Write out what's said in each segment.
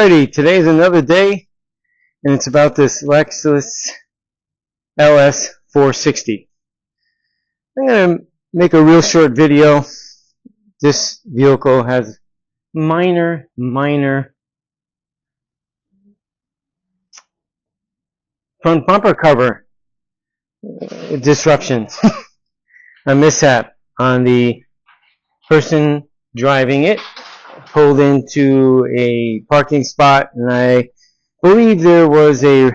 Alrighty, today's another day, and it's about this Lexus LS 460. I'm going to make a real short video. This vehicle has minor front bumper cover disruptions. A mishap on the person driving it. Pulled into a parking spot, and I believe there was a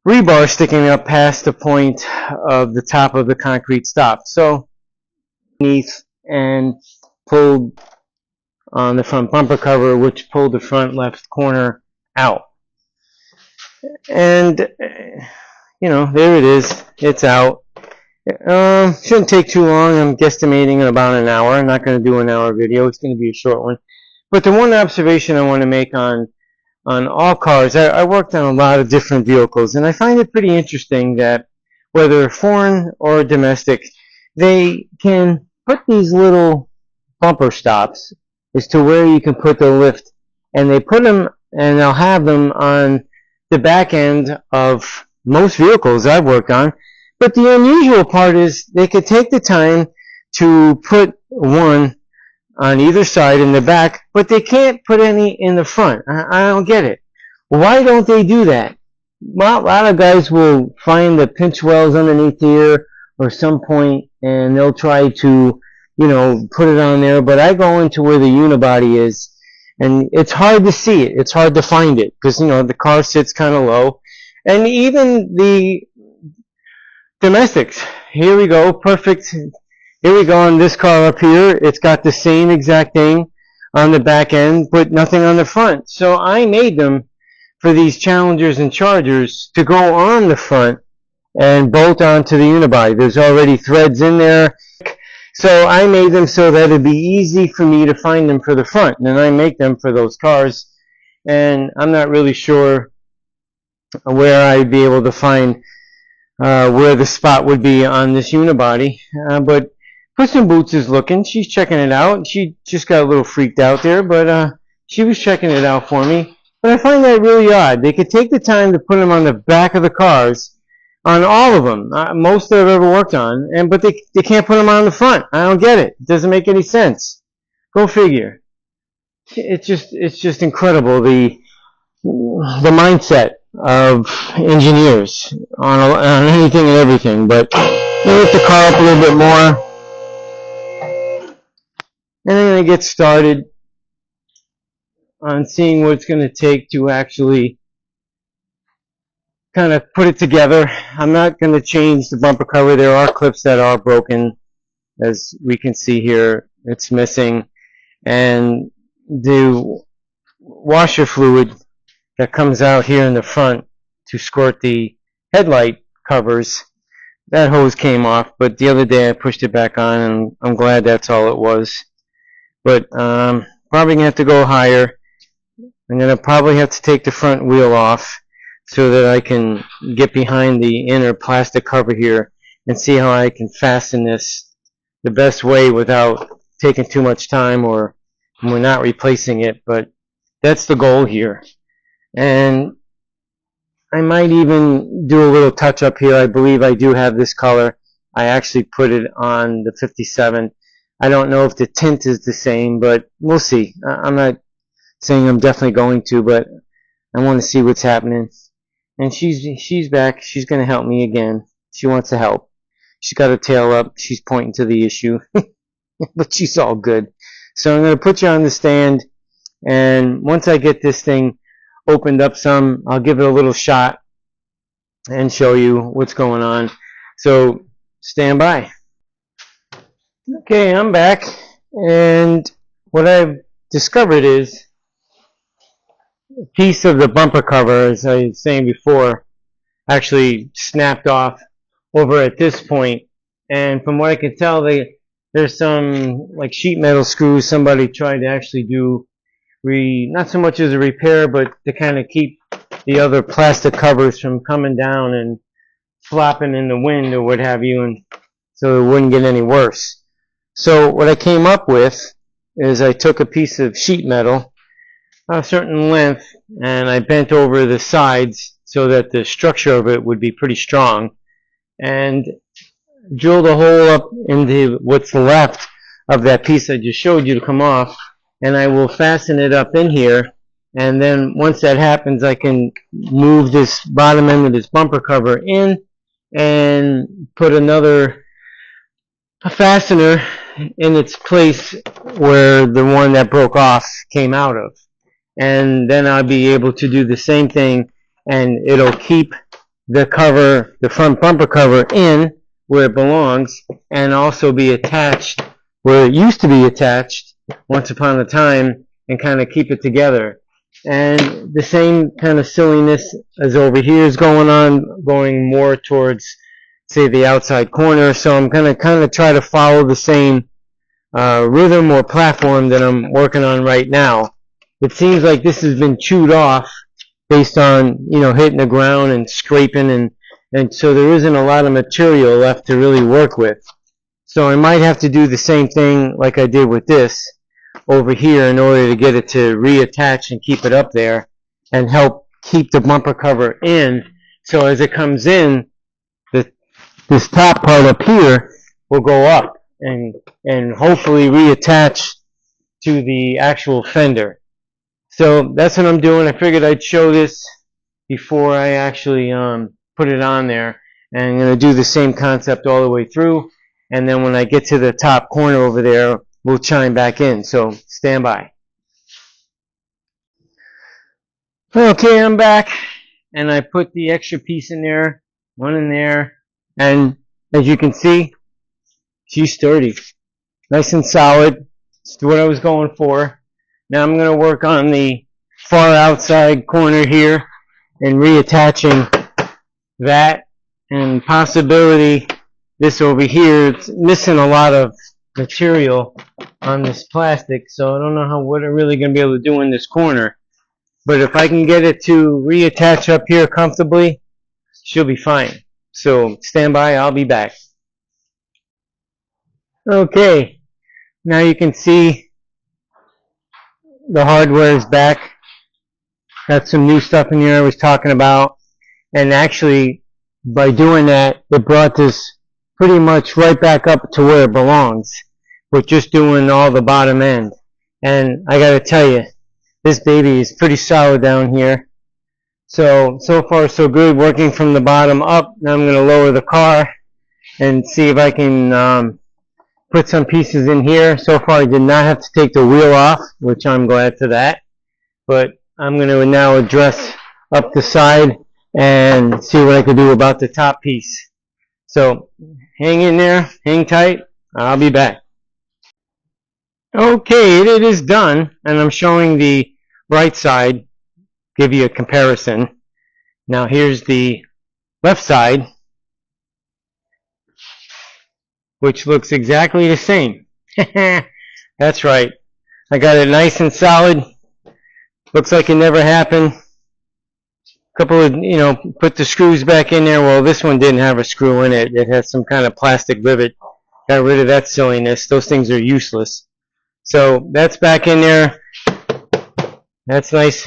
rebar sticking up past the point of the top of the concrete stop. So, beneath and pulled on the front bumper cover, which pulled the front left corner out. And, you know, there it is. It's out. Shouldn't take too long. I'm guesstimating in about an hour. I'm not going to do an hour video. It's going to be a short one. But the one observation I want to make on all cars, I worked on a lot of different vehicles, and I find it pretty interesting that whether foreign or domestic, they can put these little bumper stops as to where you can put the lift, and they put them, and they'll have them on the back end of most vehicles I've worked on. But the unusual part is they could take the time to put one on either side in the back, but they can't put any in the front. I don't get it. Why don't they do that? Well, a lot of guys will find the pinch wells underneath here or some point, and they'll try to, you know, put it on there. But I go into where the unibody is, and it's hard to see it. It's hard to find it because, you know, the car sits kind of low. And even the domestics. Here we go. Perfect. Here we go on this car up here. It's got the same exact thing on the back end, but nothing on the front. So I made them for these Challengers and Chargers to go on the front and bolt onto the unibody. There's already threads in there. So I made them so that it'd be easy for me to find them for the front. And then I make them for those cars. And I'm not really sure where I'd be able to find where the spot would be on this unibody. But Puss in Boots is looking. She's checking it out. She just got a little freaked out there, but she was checking it out for me. But I find that really odd. They could take the time to put them on the back of the cars, on all of them, most that I've ever worked on, but they can't put them on the front. I don't get it. It doesn't make any sense. Go figure. It's just incredible, the mindset of engineers on anything and everything. But we'll lift the car up a little bit more, and I'm going to get started on seeing what it's going to take to actually kind of put it together. I'm not going to change the bumper cover. There are clips that are broken, as we can see here. It's missing, and the washer fluid that comes out here in the front to squirt the headlight covers, that hose came off, but the other day I pushed it back on, and I'm glad that's all it was. But probably going to have to go higher. I'm going to probably have to take the front wheel off so that I can get behind the inner plastic cover here and see how I can fasten this the best way without taking too much time, or we're not replacing it. But that's the goal here. And I might even do a little touch up here. I believe I do have this color. I actually put it on the 57. I don't know if the tint is the same, but we'll see. I'm not saying I'm definitely going to, but I want to see what's happening. And she's back. She's going to help me again. She wants to help. She's got her tail up. She's pointing to the issue. But she's all good. So I'm going to put you on the stand, and once I get this thing opened up some, I'll give it a little shot and show you what's going on. So stand by. Okay, I'm back, and what I've discovered is a piece of the bumper cover, as I was saying before, actually snapped off over at this point. And from what I can tell, there's some like sheet metal screws somebody tried to actually do, not so much as a repair, but to kind of keep the other plastic covers from coming down and flopping in the wind or what have you, and so it wouldn't get any worse. So what I came up with is I took a piece of sheet metal, a certain length, and I bent over the sides so that the structure of it would be pretty strong, and drilled a hole up into what's left of that piece I just showed you to come off, and I will fasten it up in here. And then once that happens, I can move this bottom end of this bumper cover in and put another fastener in its place where the one that broke off came out of. And then I'll be able to do the same thing, and it'll keep the cover, the front bumper cover, in where it belongs, and also be attached where it used to be attached once upon a time, and kind of keep it together. And the same kind of silliness as over here is going on, going more towards, say, the outside corner. So I'm going to kind of try to follow the same rhythm or platform that I'm working on right now. It seems like this has been chewed off based on, you know, hitting the ground and scraping, and so there isn't a lot of material left to really work with. So I might have to do the same thing like I did with this over here in order to get it to reattach and keep it up there and help keep the bumper cover in. So as it comes in, this top part up here will go up and hopefully reattach to the actual fender. So that's what I'm doing. I figured I'd show this before I actually put it on there. And I'm going to do the same concept all the way through. And then when I get to the top corner over there, we'll chime back in. So stand by. Okay, I'm back. And I put the extra piece in there, one in there. And as you can see, she's sturdy. Nice and solid. It's what I was going for. Now I'm going to work on the far outside corner here and reattaching that, and possibility this over here. It's missing a lot of material on this plastic, so I don't know what I'm really going to be able to do in this corner. But if I can get it to reattach up here comfortably, she'll be fine. So stand by, I'll be back. Okay, now you can see the hardware is back. Got some new stuff in here I was talking about. And actually, by doing that, it brought this pretty much right back up to where it belongs, with just doing all the bottom end. And I gotta tell you, this baby is pretty solid down here. So far so good, working from the bottom up. Now I'm gonna lower the car and see if I can put some pieces in here. So far I did not have to take the wheel off, which I'm glad for that. But I'm going to now address up the side and see what I can do about the top piece. So hang in there, hang tight, I'll be back. Okay, it is done, and I'm showing the right side, give you a comparison. Now here's the left side, which looks exactly the same. That's right. I got it nice and solid. Looks like it never happened. Couple of, put the screws back in there. Well, this one didn't have a screw in it. It has some kind of plastic rivet. Got rid of that silliness. Those things are useless. So that's back in there. That's nice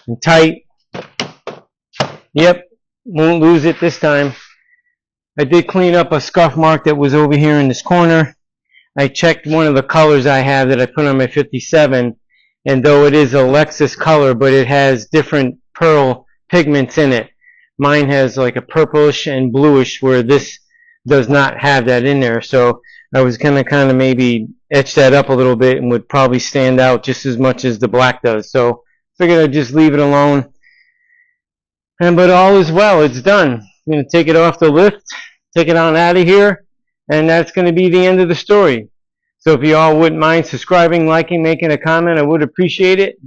and tight. Yep, won't lose it this time. I did clean up a scuff mark that was over here in this corner. I checked one of the colors I have that I put on my 57, and though it is a Lexus color, but it has different pearl pigments in it. Mine has like a purplish and bluish, where this does not have that in there. So I was going to kind of maybe etch that up a little bit and would probably stand out just as much as the black does. So figured I'd just leave it alone. But all is well. It's done. I'm going to take it off the lift, take it on out of here, and that's going to be the end of the story. So if you all wouldn't mind subscribing, liking, making a comment, I would appreciate it.